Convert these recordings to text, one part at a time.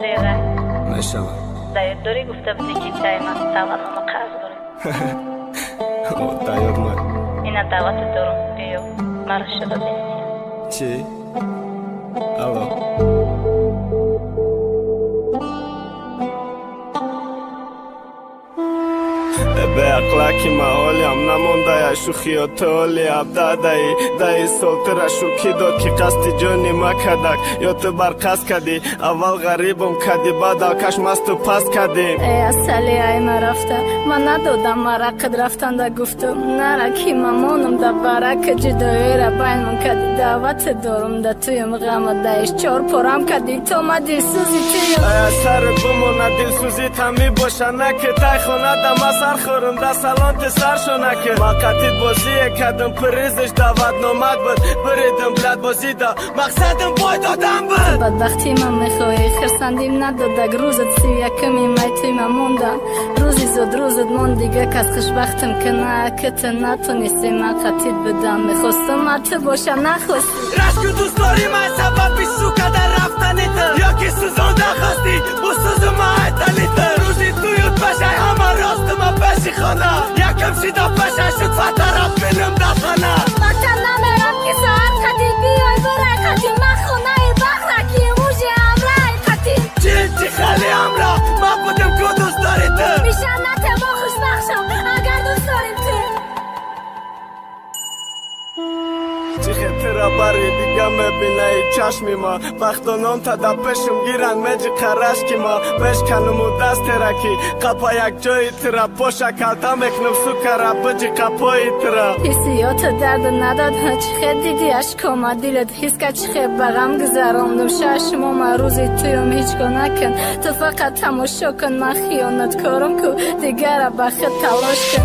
صدیقه داری گفته بودی که دائما تولنامو قرض داریم دایار من اینا دعوت دارم بیو مرا شده بینیم چی؟ الو به اقلاکی محالیم نمونده یا شوخی و تولی دایی سلطره شوکی داد که قصد جانی ما کدک یا تو برقصد کدی اول غریبم کدی بعد آکش مستو پس کدی ای اصلی ای ما رفته من ندادم مرا قد رفتن دا گفتم نرکی ممانم دا برک جدایی را بینم کدی دعوت دارم دا تویم غم دایش چار پرم کدی تو ما دل سوزی تویم ای سر بمونه دل سوزی تمی باشه نکه تای خونه دا ما سر خورم دا سلانت سر شو نکه ما قطید بازی کدم پریزش دعوت نامد بود بریدم بلد بازی دا مقصدم پای دادم بود بدبختی من میخوایی خرسندیم ندادگ روزت سی یکمی مای توی من موندن روزی زود روزت من دیگه کس خوشبختم که نه که تو نتونستی من قطید بدم میخواستم حتی باشه نخواستی رشک دوست داری من سبب بیشو کدر رفتنیت یا که سوزانده خواستی بو سوز ما ایتالیت روزی تویوت بشه همه راست ما پشی خانه یکم شیدا پشه شد فترات بینم در خانه وقتا نمیرم که ساعت قدیم بیای برای قدیم من خونه بخرکی موجه امرای قدیم چی خیلی امرا ما بودم که دوست داری تو میشه نته با خوشبخشم اگر دوست داریم تو چی خطره باری دیگه میبینه ای چشمی ما وقتانان تا دا پشم گیرن مجی قرشکی ما بشکنم و دست ترکی قپا یک جایی ترا پاشا کلتا مکنم سکره بجی قپایی ترا حسیات درد نداد چی خیلی دیدی اشکاما دیلت حس که چی خیلی بغم گذراندم ششما من روزی تویم هیچ گو نکن تو فقط تماشا کن من خیانت کارم که دیگر را بخت تلاش کن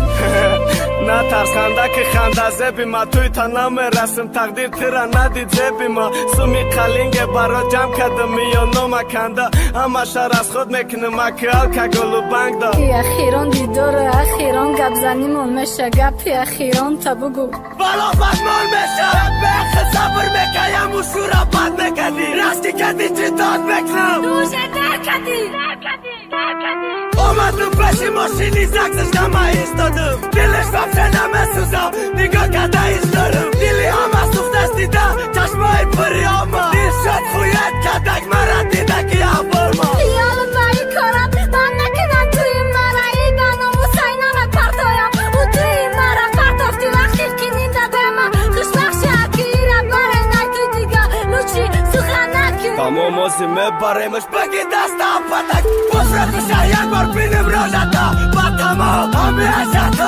نه ترس خنده که خنده زبی ما توی تا نمیرسم تقدیر تیرا ندید زبی ما سومی قلینگ برا جمع کدم میانو مکنده همه شهر از خود میکنم اکیال که گلو بنگ دا ای اخیران دیدار اخیران گپ زنیمون میشه گپی اخیران تا بگو بالا بدمان میشه بخ صبر میکنم و شورا بد میکنی راستی کدی چی داد میکنم دوشه در کدی اومدم پشی ماشینی زکسش نمه ایستادم دلش بفشه نمه سوزم نگاه کده ایستادم دلی همه سوختش دیدم چشمای پری آما دل شد خویت کدک مرا دیده که افرما خیالم بایی کارم من نکنم توی مرا ای بنام و سینم پرتایم و توی مرا پرتافتی وقتی کنیم داده من خوشبخشی اکی را بره نای تو دیگه لوچی سخن نکن تمام آزی میبریمش بگی دستم پتک بفرکوشه یک بار بینیم راجتا با تمام همی اشتا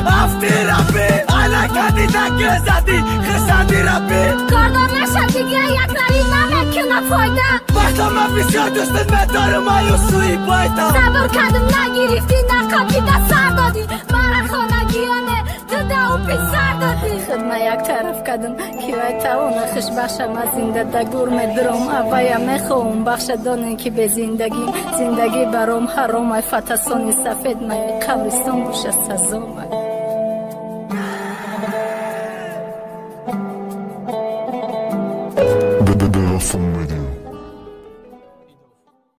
افتی ربی علکتی دکی زدی خسندی ربی کاردار نشه دیگه یک روی نمیکنه فایده وقتا من بسیار دوستت میدارم آیوسوی بایتا صبر کردم نگیرفتی نقابی دا سر دادی مرا خانگیانه داده و پی سر دادی خدمه یک طرف کردم که وی توانه خوش بخشم از زنده دگور میدرم اویا میخوام بخش دانه که به زندگی برام حرام ای فتسانی سفید می قبرستان بوشه سزا